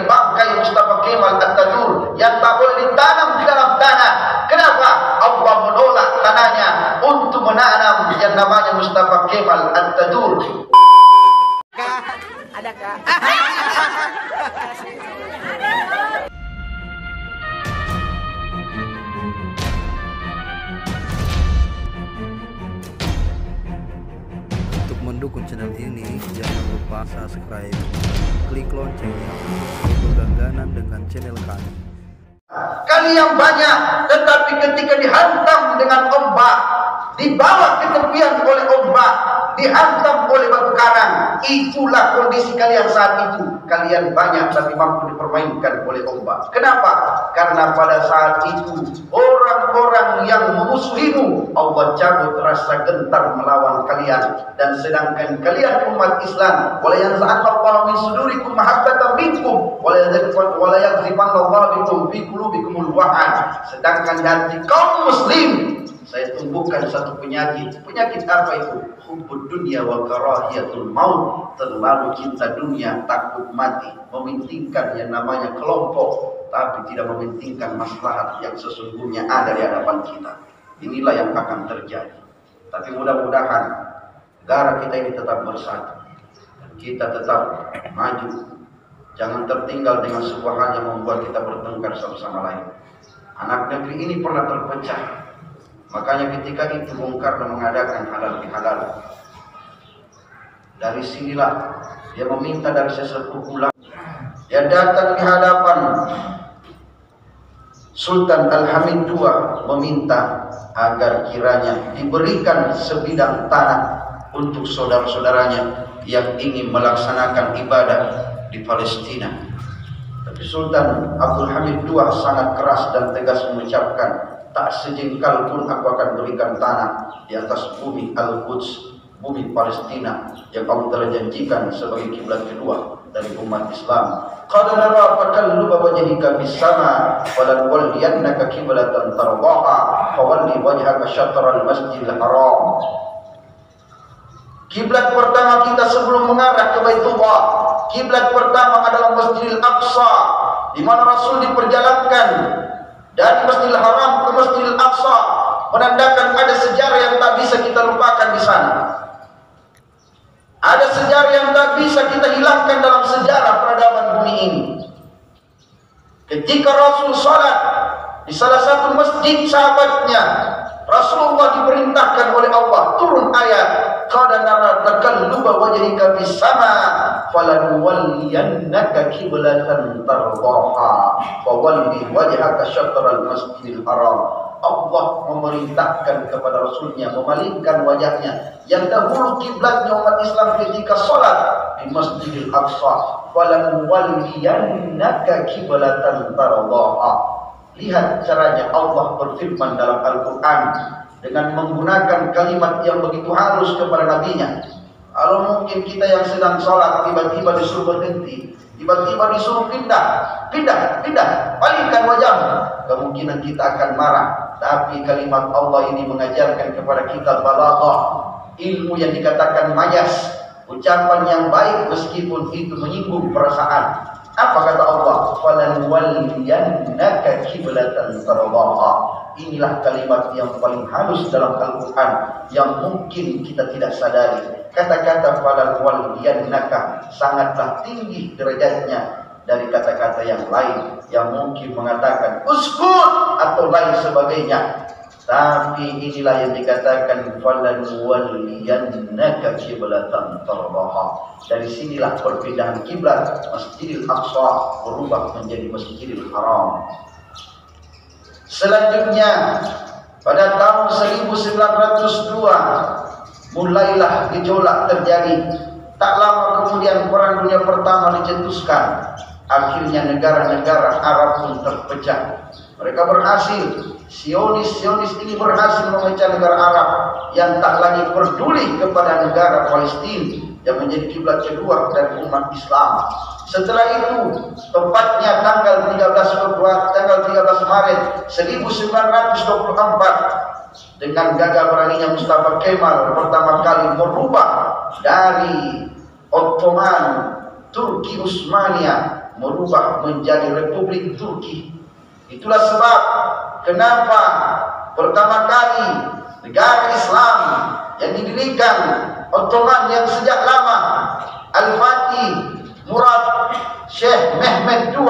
bangkai Mustafa Kemal Atatürk yang tak boleh ditanam di dalam tanah. Kenapa? Allah menolak tanahnya untuk menanam yang namanya Mustafa Kemal Atatürk. Ada kak? Untuk mendukung channel ini, jangan lupa subscribe, klik loncengnya untuk berlangganan dengan channel kami. Kali yang banyak, tetapi ketika dihantam dengan ombak, dibawa ke tepian oleh ombak, dihantam oleh batu karang, itulah kondisi kalian saat itu. Kalian banyak tapi mampu dipermainkan oleh ombak. Kenapa? Karena pada saat itu orang-orang yang memusuhimu, Allah cabut rasa gentar melawan kalian. Dan sedangkan kalian umat Islam, wala yanza'allahu min sudurikum mahabbatan minkum, wala yaghzibanallahu bikum fi qulubikumul wa'an. Sedangkan hati kaum muslim, saya tumbuhkan satu penyakit. Penyakit apa itu? Hubbud dunya wa karahiyatul maut. Terlalu cinta dunia, takut mati, mementingkan yang namanya kelompok, tapi tidak mementingkan maslahat yang sesungguhnya ada di hadapan kita. Inilah yang akan terjadi. Tapi mudah-mudahan negara kita ini tetap bersatu dan kita tetap maju. Jangan tertinggal dengan sebuah hal yang membuat kita bertengkar satu sama lain. Anak negeri ini pernah terpecah. Makanya ketika itu Bung Karno mengadakan halal bihalal. Dari sinilah dia meminta dari sesepuh ulama. Dia datang di hadapan Sultan Al-Hamid II meminta agar kiranya diberikan sebidang tanah untuk saudara-saudaranya yang ingin melaksanakan ibadah di Palestina. Tapi Sultan Abdul Hamid II sangat keras dan tegas mengucapkan, tak sejengkal pun aku akan berikan tanah di atas bumi Al-Quds, bumi Palestina yang kamu telah janjikan sebagai kiblat kedua dari umat Islam. Qad nara takalluba wajhika bis sama wa lan walliyannaka qiblatan tardaha fawalli wajhaka syatral masjidil haram. Kiblat pertama kita sebelum mengarah ke Baitullah, kiblat pertama adalah Masjidil Aqsa, di mana Rasul diperjalankan dari Masjidil Haram ke Masjidil Aqsa, menandakan ada sejarah yang tak bisa kita lupakan di sana. Ada sejarah yang tak bisa kita hilangkan dalam sejarah peradaban bumi ini. Ketika Rasul salat di salah satu masjid sahabatnya, Rasulullah diperintahkan oleh Allah turun ayat, qad nara takalluba wajhika bis sama falanuwalliyannaka qiblatan tardaha fawalli wajhaka syatral masjidil haram. Allah memerintahkan kepada Rasulnya memalingkan wajahnya yang dahulu kiblatnya umat Islam ketika sholat di Masjidil Aqsa, falanuwalliyannaka qiblatan tardaha. Lihat caranya Allah berfirman dalam Al-Quran dengan menggunakan kalimat yang begitu halus kepada nabinya. Kalau mungkin kita yang sedang sholat tiba-tiba disuruh berhenti, tiba-tiba disuruh pindah, palingkan wajahmu, kemungkinan kita akan marah. Tapi kalimat Allah ini mengajarkan kepada kita balaghah, ilmu yang dikatakan majas, ucapan yang baik meskipun itu menyinggung perasaan. Apa kata Allah? Falanuwalliyannaka qiblatan tardaha. Inilah kalimat yang paling halus dalam Al-Quran yang mungkin kita tidak sadari. Kata-kata falanuwalliyannaka sangatlah tinggi derajatnya dari kata-kata yang lain yang mungkin mengatakan uskut atau lain sebagainya. Tapi inilah yang dikatakan falanuwalliyannaka qiblatan tardaha. Dari sinilah perpindahan kiblat Masjidil Aqsa berubah menjadi Masjidil Haram. Selanjutnya pada tahun 1902 mulailah gejolak terjadi. Tak lama kemudian Perang Dunia Pertama dicetuskan. Akhirnya negara-negara Arab pun terpecah. Mereka berhasil, Sionis ini berhasil memecah negara Arab yang tak lagi peduli kepada negara Palestina yang menjadi kiblat kedua dari umat Islam. Setelah itu, tepatnya tanggal 13 Maret 1924, dengan gagah beraninya Mustafa Kemal pertama kali merubah dari Ottoman Turki Utsmania merubah menjadi Republik Turki. Itulah sebab kenapa pertama kali negara Islam yang didirikan Ottoman yang sejak lama, Al-Fatih Murad Syekh Mehmed II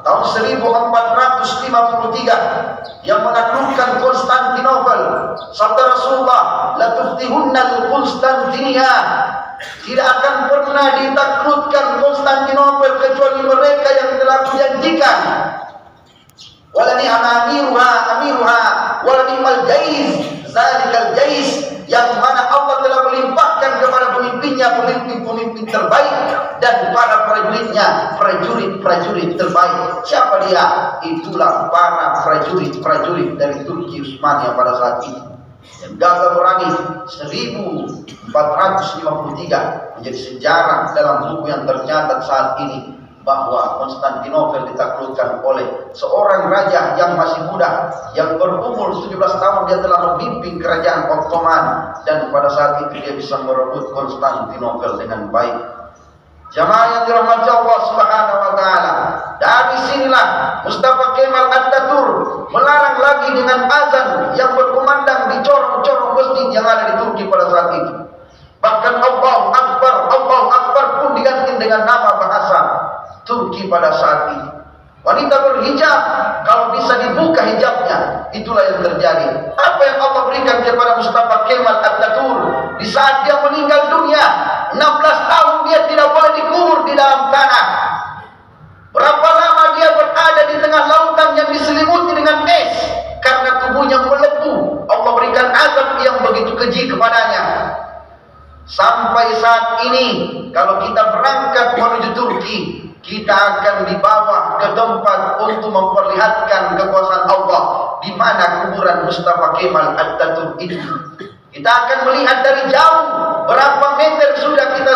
tahun 1453 yang menaklukkan Konstantinopel. Sabda Rasulullah, la tuftihunnal Konstantinia, tidak akan pernah ditaklukkan Konstantinopel kecuali mereka yang telah kujanjikan. Walani amiruha walani mal jais zalikal jais, yang mana Allah telah melimpahkan kepada pemimpinnya pemimpin terbaik dan para prajuritnya prajurit terbaik. Siapa dia? Itulah para prajurit dari Turki Utsmaniyah pada saat itu yang gagal merangi 1453, menjadi sejarah dalam buku yang tercatat saat ini bahwa Konstantinopel ditaklukkan oleh seorang raja yang masih muda, yang berumur 17 tahun. Dia telah memimpin kerajaan Ottoman dan pada saat itu dia bisa merebut Konstantinopel dengan baik. Jamaah yang dirahmati Allah Subhanahu wa taala, dari sinilah Mustafa Kemal Atatürk melarang lagi dengan azan yang berkumandang di corong-corong masjid yang ada di Turki pada saat itu. Bahkan Allahu Akbar pun diganti dengan nama bahasa Turki pada saat itu. Wanita berhijab kalau bisa dibuka hijabnya, itulah yang terjadi. Apa yang Allah berikan kepada Mustafa Kemal Atatürk di saat dia meninggal dunia, 16 tahun dia tidak boleh dikubur di dalam tanah. Berapa lama dia berada di tengah lautan yang diselimuti dengan es karena tubuhnya melepuh. Allah berikan azab yang begitu keji kepadanya. Sampai saat ini kalau kita berangkat menuju Turki, kita akan dibawa ke tempat untuk memperlihatkan kekuasaan Allah, di mana kuburan Mustafa Kemal Atatürk itu. Kita akan melihat dari jauh berapa meter sudah kita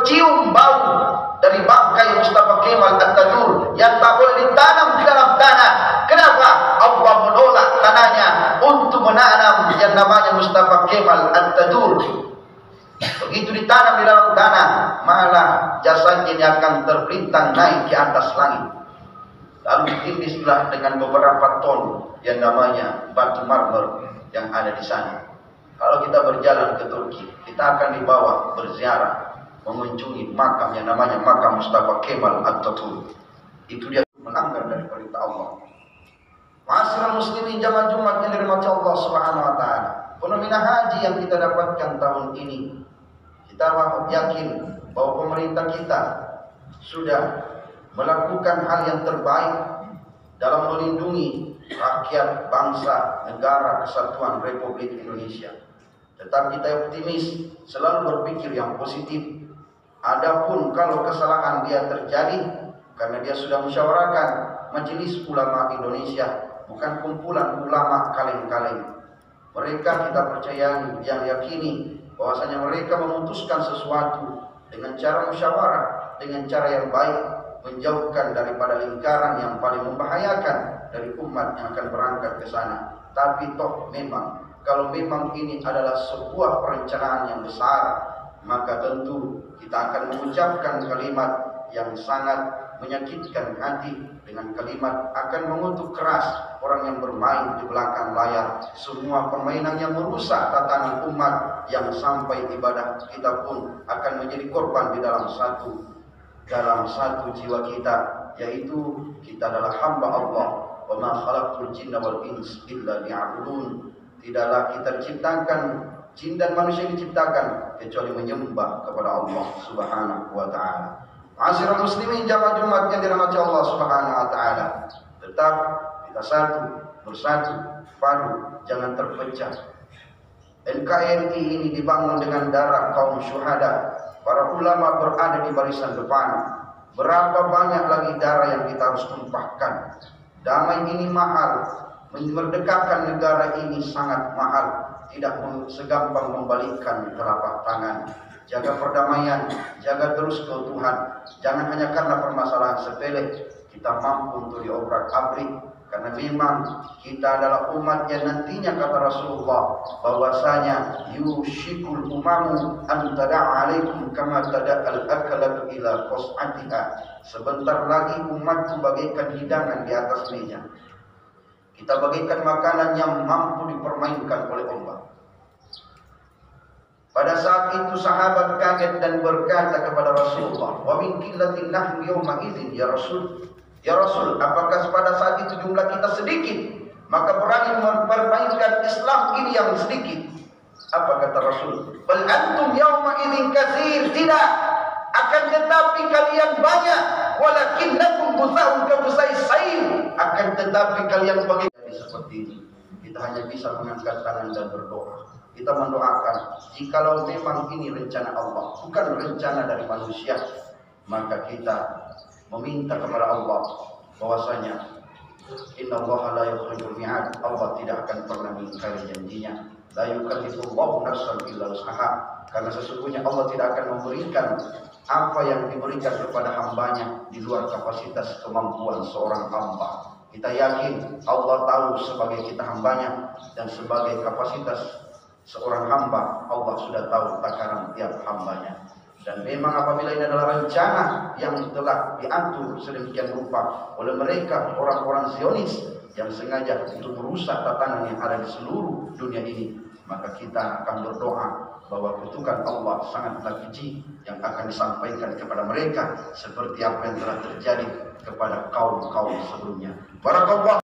cium bau dari bangkai Mustafa Kemal Atatürk yang tak boleh ditanam di dalam tanah. Kenapa? Allah menolak tanahnya untuk menanam yang namanya Mustafa Kemal Atatürk. Begitu ditanam di dalam tanah, malah jasadnya ini akan terpelintang naik ke atas langit. Lalu ditindislah dengan beberapa ton yang namanya batu marmer yang ada di sana. Kalau kita berjalan ke Turki, kita akan dibawa berziarah, mengunjungi makam yang namanya makam Mustafa Kemal Atatürk. Itu dia melanggar dari perintah Allah. Ma'asyiral muslimin jamaah Jumat yang dirahmati Allah Subhanahu wa taala. Fenomena haji yang kita dapatkan tahun ini, kita yakin bahwa pemerintah kita sudah melakukan hal yang terbaik dalam melindungi rakyat, bangsa, negara kesatuan Republik Indonesia. Tetap kita optimis, selalu berpikir yang positif. Adapun kalau kesalahan dia terjadi, karena dia sudah musyawarahkan Majelis Ulama Indonesia, bukan kumpulan ulama kaleng-kaleng. Mereka kita percayai, yang yakini bahwasanya mereka memutuskan sesuatu dengan cara musyawarah, dengan cara yang baik, menjauhkan daripada lingkaran yang paling membahayakan dari umat yang akan berangkat ke sana. Tapi toh memang, kalau memang ini adalah sebuah perencanaan yang besar, maka tentu kita akan mengucapkan kalimat yang sangat menyakitkan hati, dengan kalimat akan mengutuk keras orang yang bermain di belakang layar, semua permainan yang merusak tatanan umat, yang sampai ibadah kita pun akan menjadi korban di dalam satu jiwa kita, yaitu kita adalah hamba Allah. Wa ma khalaqtul jinna wal ins illa liya'budun. Tidaklah kita diciptakan, jin dan manusia diciptakan kecuali menyembah kepada Allah Subhanahu wa taala. Ma'asyiral muslimin jamaah Jumat yang dirahmati Allah Subhanahu wa taala, tetap kita bersatu, padu, jangan terpecah. NKRI ini dibangun dengan darah kaum syuhada. Para ulama berada di barisan depan. Berapa banyak lagi darah yang kita harus tumpahkan. Damai ini mahal, memerdekakan negara ini sangat mahal. Tidak segampang membalikkan telapak tangan. jaga perdamaian, jaga terus keutuhan. Jangan hanya karena permasalahan sepele kita mampu untuk diobrak-abrik, karena memang kita adalah umat yang nantinya kata Rasulullah bahwasanya yushikul umamu an tada'a alaikum kama tada'al akalatu ila qas'atiha. Sebentar lagi umatku bagaikan hidangan di atas meja. Kita bagaikan makanan yang mampu dipermainkan oleh Allah. Pada saat itu sahabat kaget dan berkata kepada Rasulullah, "Wa min qillatin nahnu yawma idzin ya Rasul." Ya Rasul, apakah pada saat itu jumlah kita sedikit, maka berani mempermainkan Islam ini yang sedikit? Apa kata Rasul? "Bal antum yawma idzin katsir." Tidak, akan tetapi kalian banyak. Walakinnakum butha'un ka butha'is sayl. Akan tetapi kalian bagaimana seperti ini. Kita hanya bisa mengangkat tangan dan berdoa. Kita mendoakan, jikalau memang ini rencana Allah, bukan rencana dari manusia, maka kita meminta kepada Allah bahwasanya innallaha la yukhliful mi'ad. Allah tidak akan pernah mengingkari janjinya. La yukallifullahu nafsan illa wus'aha. Karena sesungguhnya Allah tidak akan memberikan apa yang diberikan kepada hambanya di luar kapasitas kemampuan seorang hamba. Kita yakin Allah tahu sebagai kita hambanya, dan sebagai kapasitas seorang hamba Allah sudah tahu takaran tiap hambanya. Dan memang apabila ini adalah rencana yang telah diatur sedemikian rupa oleh mereka orang-orang Zionis yang sengaja untuk merusak tatanan yang ada di seluruh dunia ini, maka kita akan berdoa bahwa kutukan Allah sangatlah keji yang akan disampaikan kepada mereka seperti apa yang telah terjadi kepada kaum-kaum sebelumnya. Barakallah.